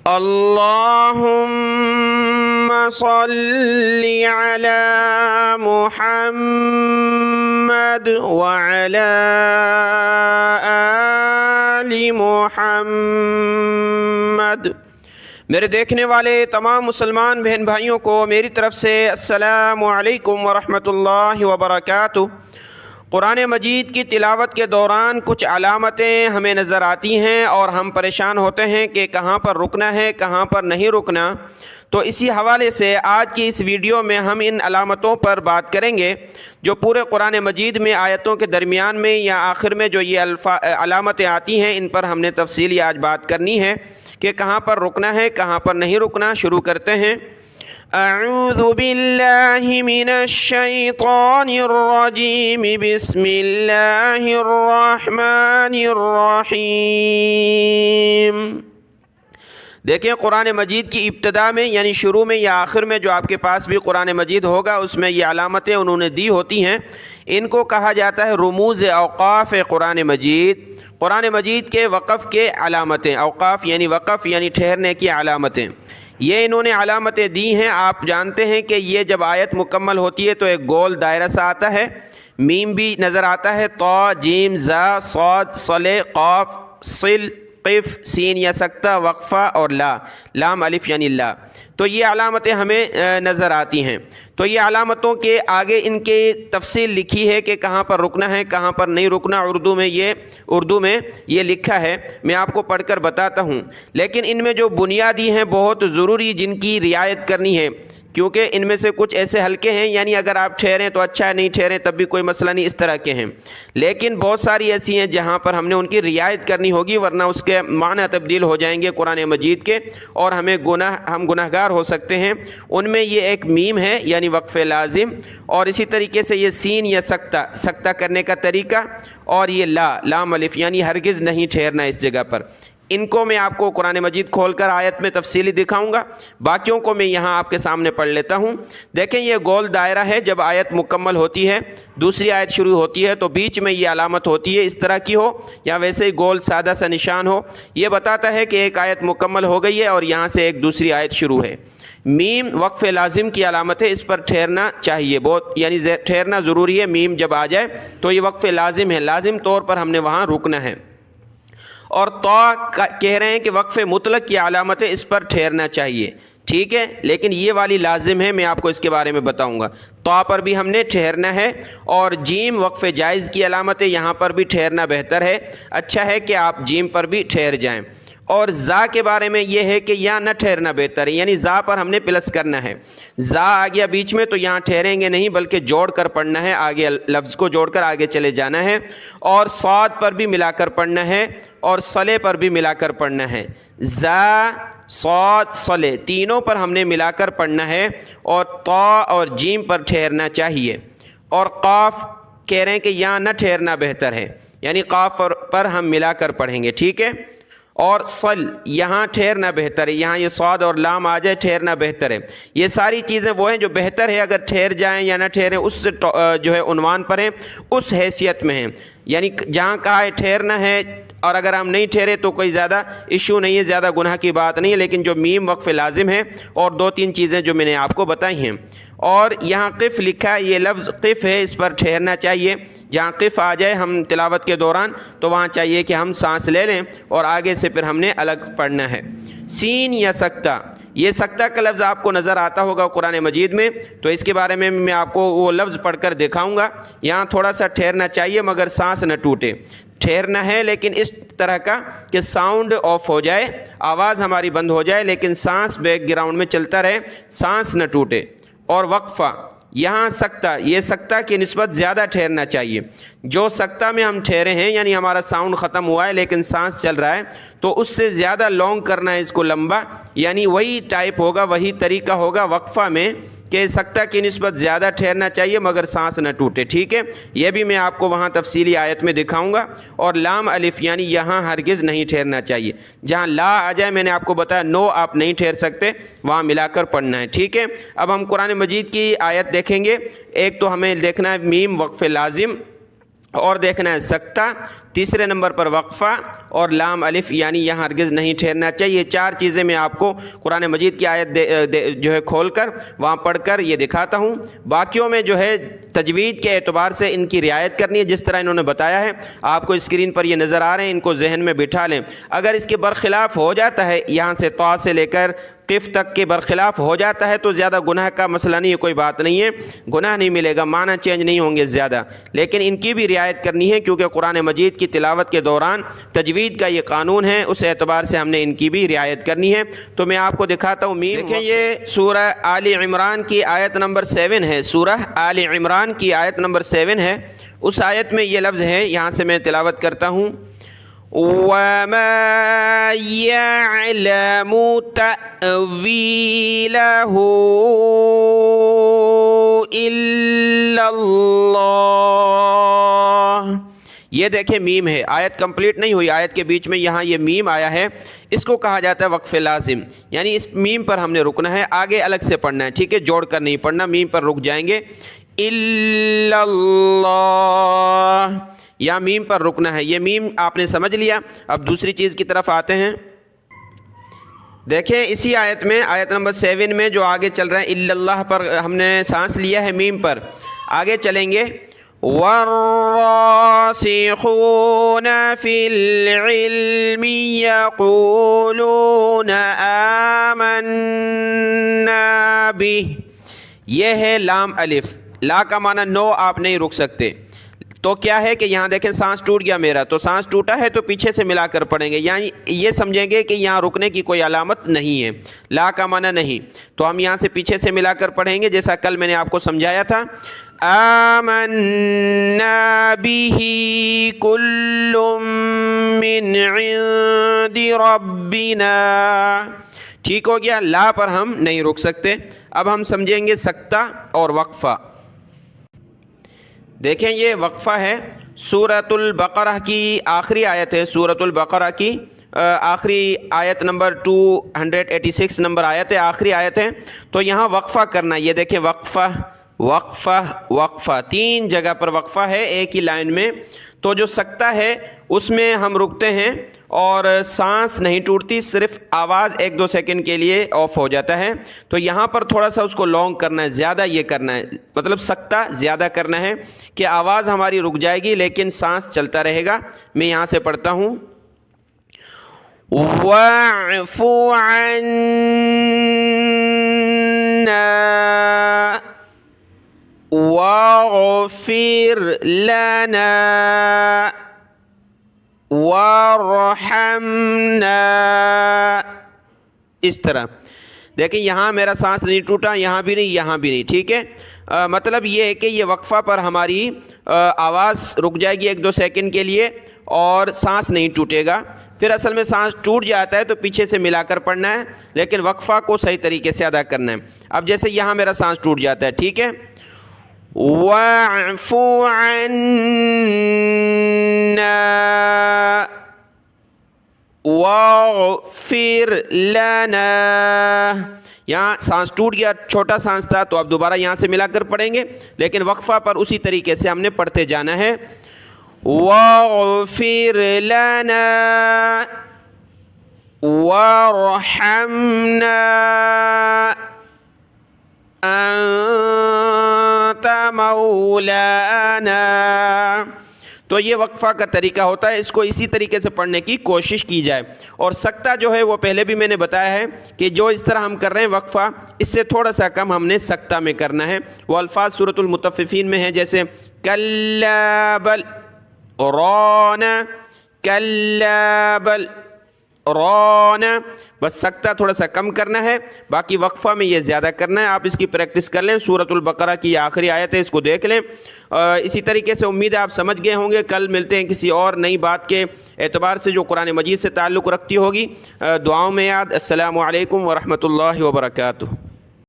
اللهم صل على محمد وعلى آل محمد۔ میرے دیکھنے والے تمام مسلمان بہن بھائیوں کو میری طرف سے السلام علیکم ورحمۃ اللہ وبرکاتہ۔ قرآن مجید کی تلاوت کے دوران کچھ علامتیں ہمیں نظر آتی ہیں اور ہم پریشان ہوتے ہیں کہ کہاں پر رکنا ہے، کہاں پر نہیں رکنا۔ تو اسی حوالے سے آج کی اس ویڈیو میں ہم ان علامتوں پر بات کریں گے جو پورے قرآن مجید میں آیتوں کے درمیان میں یا آخر میں جو یہ علامتیں آتی ہیں، ان پر ہم نے تفصیلی آج بات کرنی ہے کہ کہاں پر رکنا ہے، کہاں پر نہیں رکنا۔ شروع کرتے ہیں۔ اعوذ باللہ من الشیطان الرجیم، بسم اللہ الرحمن الرحیم۔ دیکھیں قرآن مجید کی ابتدا میں یعنی شروع میں یا آخر میں جو آپ کے پاس بھی قرآن مجید ہوگا اس میں یہ علامتیں انہوں نے دی ہوتی ہیں، ان کو کہا جاتا ہے رموز اوقاف قرآن مجید۔ قرآن مجید کے وقف کے علامتیں، اوقاف یعنی وقف یعنی ٹھہرنے کی علامتیں، یہ انہوں نے علامتیں دی ہیں۔ آپ جانتے ہیں کہ یہ جب آیت مکمل ہوتی ہے تو ایک گول دائرہ سا آتا ہے، میم بھی نظر آتا ہے، طا، جیم، زا، صاد، صلے، قاف، صل، قف، سین یا سکتہ، وقفہ اور لا، لام الف یعنی لا۔ تو یہ علامتیں ہمیں نظر آتی ہیں۔ تو یہ علامتوں کے آگے ان کے تفصیل لکھی ہے کہ کہاں پر رکنا ہے، کہاں پر نہیں رکنا۔ اردو میں یہ لکھا ہے، میں آپ کو پڑھ کر بتاتا ہوں۔ لیکن ان میں جو بنیادی ہیں بہت ضروری جن کی رعایت کرنی ہے، کیونکہ ان میں سے کچھ ایسے ہلکے ہیں، یعنی اگر آپ ٹھہریں تو اچھا ہے، نہیں ٹھہریں تب بھی کوئی مسئلہ نہیں، اس طرح کے ہیں۔ لیکن بہت ساری ایسی ہیں جہاں پر ہم نے ان کی رعایت کرنی ہوگی، ورنہ اس کے معنی تبدیل ہو جائیں گے قرآن مجید کے اور ہم گناہگار ہو سکتے ہیں۔ ان میں یہ ایک میم ہے یعنی وقف لازم، اور اسی طریقے سے یہ سین یا سکتہ کرنے کا طریقہ، اور یہ لام الف یعنی ہرگز نہیں ٹھہرنا اس جگہ پر۔ ان کو میں آپ کو قرآن مجید کھول کر آیت میں تفصیلی دکھاؤں گا، باقیوں کو میں یہاں آپ کے سامنے پڑھ لیتا ہوں۔ دیکھیں یہ گول دائرہ ہے، جب آیت مکمل ہوتی ہے، دوسری آیت شروع ہوتی ہے تو بیچ میں یہ علامت ہوتی ہے، اس طرح کی ہو یا ویسے ہی گول سادہ سا نشان ہو، یہ بتاتا ہے کہ ایک آیت مکمل ہو گئی ہے اور یہاں سے ایک دوسری آیت شروع ہے۔ میم وقف لازم کی علامت ہے، اس پر ٹھہرنا چاہیے، بہت یعنی ٹھہرنا ضروری ہے۔ میم جب آ جائے تو یہ وقف لازم ہے، لازم طور پر ہم نے وہاں رکنا ہے۔ اور طا کہہ رہے ہیں کہ وقف مطلق کی علامت ہے، اس پر ٹھہرنا چاہیے، ٹھیک ہے، لیکن یہ والی لازم ہے، میں آپ کو اس کے بارے میں بتاؤں گا۔ طا پر بھی ہم نے ٹھہرنا ہے، اور جیم وقف جائز کی علامت ہے، یہاں پر بھی ٹھہرنا بہتر ہے، اچھا ہے کہ آپ جیم پر بھی ٹھہر جائیں۔ اور زا کے بارے میں یہ ہے کہ یہاں نہ ٹھہرنا بہتر ہے، یعنی زا پر ہم نے پلس کرنا ہے۔ زا آ گیا بیچ میں تو یہاں ٹھہریں گے نہیں، بلکہ جوڑ کر پڑھنا ہے، آگے لفظ کو جوڑ کر آگے چلے جانا ہے۔ اور صاد پر بھی ملا کر پڑھنا ہے، اور صلے پر بھی ملا کر پڑھنا ہے۔ زا، صاد، صلے تینوں پر ہم نے ملا کر پڑھنا ہے، اور طا اور جیم پر ٹھہرنا چاہیے۔ اور قاف کہہ رہے ہیں کہ یہاں نہ ٹھہرنا بہتر ہے، یعنی قاف پر ہم ملا کر پڑھیں گے، ٹھیک ہے۔ اور صل یہاں ٹھہرنا بہتر ہے، یہاں یہ صاد اور لام آ جائے ٹھہرنا بہتر ہے۔ یہ ساری چیزیں وہ ہیں جو بہتر ہے، اگر ٹھہر جائیں یا نہ ٹھہریں اس سے جو ہے عنوان پر ہیں، اس حیثیت میں ہیں، یعنی جہاں کہا ہے ٹھہرنا ہے اور اگر ہم نہیں ٹھہرے تو کوئی زیادہ ایشو نہیں ہے، زیادہ گناہ کی بات نہیں ہے، لیکن جو میم وقف لازم ہے اور دو تین چیزیں جو میں نے آپ کو بتائی ہیں۔ اور یہاں قف لکھا ہے، یہ لفظ قف ہے، اس پر ٹھہرنا چاہیے۔ جہاں قف آ جائے ہم تلاوت کے دوران تو وہاں چاہیے کہ ہم سانس لے لیں اور آگے سے پھر ہم نے الگ پڑھنا ہے۔ سین یا سکتہ، یہ سکتہ کا لفظ آپ کو نظر آتا ہوگا قرآن مجید میں، تو اس کے بارے میں میں آپ کو وہ لفظ پڑھ کر دکھاؤں گا۔ یہاں تھوڑا سا ٹھہرنا چاہیے مگر سانس نہ ٹوٹے، ٹھہرنا ہے لیکن اس طرح کا کہ ساؤنڈ آف ہو جائے، آواز ہماری بند ہو جائے لیکن سانس بیک گراؤنڈ میں چلتا رہے، سانس نہ ٹوٹے۔ اور وقفہ، یہاں سکتہ، یہ سکتہ کی نسبت زیادہ ٹھہرنا چاہیے۔ جو سکتہ میں ہم ٹھہرے ہیں یعنی ہمارا ساؤنڈ ختم ہوا ہے لیکن سانس چل رہا ہے، تو اس سے زیادہ لانگ کرنا ہے اس کو، لمبا، یعنی وہی ٹائپ ہوگا، وہی طریقہ ہوگا وقفہ میں کہ سکتہ کی نسبت زیادہ ٹھہرنا چاہیے مگر سانس نہ ٹوٹے، ٹھیک ہے۔ یہ بھی میں آپ کو وہاں تفصیلی آیت میں دکھاؤں گا۔ اور لام الف یعنی یہاں ہرگز نہیں ٹھہرنا چاہیے، جہاں لا آ جائے میں نے آپ کو بتایا نو آپ نہیں ٹھہر سکتے، وہاں ملا کر پڑھنا ہے، ٹھیک ہے۔ اب ہم قرآن مجید کی آیت دیکھیں گے۔ ایک تو ہمیں دیکھنا ہے میم وقف لازم، اور دیکھنا ہے سکتہ، تیسرے نمبر پر وقفہ اور لام الف یعنی یہاں ہرگز نہیں ٹھہرنا چاہیے۔ چار چیزیں میں آپ کو قرآن مجید کی آیت جو ہے کھول کر وہاں پڑھ کر یہ دکھاتا ہوں۔ باقیوں میں جو ہے تجوید کے اعتبار سے ان کی رعایت کرنی ہے جس طرح انہوں نے بتایا ہے، آپ کو اسکرین پر یہ نظر آ رہے ہیں، ان کو ذہن میں بٹھا لیں۔ اگر اس کے برخلاف ہو جاتا ہے، یہاں سے طا سے لے کر قف تک کے برخلاف ہو جاتا ہے تو زیادہ گناہ کا مسئلہ نہیں ہے، کوئی بات نہیں ہے، گناہ نہیں ملے گا، معنی چینج نہیں ہوں گے زیادہ، لیکن ان کی بھی رعایت کرنی ہے کیونکہ قرآن مجید کی تلاوت کے دوران تجوید کا یہ قانون ہے، اس اعتبار سے ہم نے ان کی بھی رعایت کرنی ہے۔ تو میں آپ کو دکھاتا ہوں میم۔ دیکھیں یہ سورہ آل عمران کی آیت نمبر 7 ہے، سورہ آل عمران کی آیت نمبر 7 ہے۔ اس آیت میں یہ لفظ ہے، یہاں سے میں تلاوت کرتا ہوں، وَمَا يَعْلَمُ تَأْوِيلَهُ إِلَّا اللَّهُ۔ یہ دیکھیں میم ہے، آیت کمپلیٹ نہیں ہوئی، آیت کے بیچ میں یہاں یہ میم آیا ہے، اس کو کہا جاتا ہے وقف لازم، یعنی اس میم پر ہم نے رکنا ہے، آگے الگ سے پڑھنا ہے، ٹھیک ہے، جوڑ کر نہیں پڑھنا، میم پر رک جائیں گے۔ إِلَّا اللَّهُ، یا میم پر رکنا ہے، یہ میم آپ نے سمجھ لیا۔ اب دوسری چیز کی طرف آتے ہیں۔ دیکھیں اسی آیت میں آیت نمبر 7 میں جو آگے چل رہا ہے الا اللہ پر ہم نے سانس لیا ہے میم پر، آگے چلیں گے والراسخون فی العلم یقولون آمنا بہ، یہ ہے لام الف، لا کا معنی نو، آپ نہیں رک سکتے، تو کیا ہے کہ یہاں دیکھیں سانس ٹوٹ گیا میرا، تو سانس ٹوٹا ہے تو پیچھے سے ملا کر پڑھیں گے، یعنی یہ سمجھیں گے کہ یہاں رکنے کی کوئی علامت نہیں ہے، لا کا معنی نہیں، تو ہم یہاں سے پیچھے سے ملا کر پڑھیں گے جیسا کل میں نے آپ کو سمجھایا تھا، آمنا بہ کل من عند ربنا، ٹھیک ہو گیا، لا پر ہم نہیں رک سکتے۔ اب ہم سمجھیں گے سکتہ اور وقفہ۔ دیکھیں یہ وقفہ ہے، سورۃ البقرہ کی آخری آیت ہے، سورۃ البقرہ کی آخری آیت نمبر 286 نمبر آیت ہے، آخری آیت ہے، تو یہاں وقفہ کرنا، یہ دیکھیں وقفہ وقفہ وقفہ، 3 جگہ پر وقفہ ہے ایک ہی لائن میں، تو جو سکتہ ہے اس میں ہم رکتے ہیں اور سانس نہیں ٹوٹتی، صرف آواز 1-2 سیکنڈ کے لیے آف ہو جاتا ہے، تو یہاں پر تھوڑا سا اس کو لانگ کرنا ہے، زیادہ یہ کرنا ہے، مطلب سکتہ زیادہ کرنا ہے کہ آواز ہماری رک جائے گی لیکن سانس چلتا رہے گا۔ میں یہاں سے پڑھتا ہوں، وَاعْفُ عَنَّا وَاغْفِرْ لَنَا وَارْحَمْنَا، اس طرح دیکھیں یہاں میرا سانس نہیں ٹوٹا، یہاں بھی نہیں، یہاں بھی نہیں، ٹھیک ہے، مطلب یہ ہے کہ یہ وقفہ پر ہماری آواز رک جائے گی 1-2 سیکنڈ کے لیے اور سانس نہیں ٹوٹے گا، پھر اصل میں سانس ٹوٹ جاتا ہے تو پیچھے سے ملا کر پڑھنا ہے، لیکن وقفہ کو صحیح طریقے سے ادا کرنا ہے۔ اب جیسے یہاں میرا سانس ٹوٹ جاتا ہے، ٹھیک ہے، وَاعْفُ عَنَّا وَاغْفِرْ لَنَا، یہاں سانس ٹوٹ گیا، چھوٹا سانس تھا تو اب دوبارہ یہاں سے ملا کر پڑھیں گے، لیکن وقفہ پر اسی طریقے سے ہم نے پڑھتے جانا ہے، وَاغْفِرْ لَنَا وَارْحَمْنَا أَنْتَ مَوْلَانَا، تو یہ وقفہ کا طریقہ ہوتا ہے، اس کو اسی طریقے سے پڑھنے کی کوشش کی جائے۔ اور سکتہ جو ہے وہ پہلے بھی میں نے بتایا ہے کہ جو اس طرح ہم کر رہے ہیں وقفہ، اس سے تھوڑا سا کم ہم نے سکتہ میں کرنا ہے، وہ الفاظ سورۃ المطففین میں ہیں، جیسے کَلَّا بَلْ رَانَ، کَلَّا بَلْ رَانَ، بس سکتہ تھوڑا سا کم کرنا ہے، باقی وقفہ میں یہ زیادہ کرنا ہے۔ آپ اس کی پریکٹس کر لیں، سورۃ البقرہ کی آخری آیت ہے، اس کو دیکھ لیں۔ اسی طریقے سے امید ہے آپ سمجھ گئے ہوں گے۔ کل ملتے ہیں کسی اور نئی بات کے اعتبار سے جو قرآن مجید سے تعلق رکھتی ہوگی۔ دعاؤں میں یاد۔ السلام علیکم ورحمۃ اللہ وبرکاتہ۔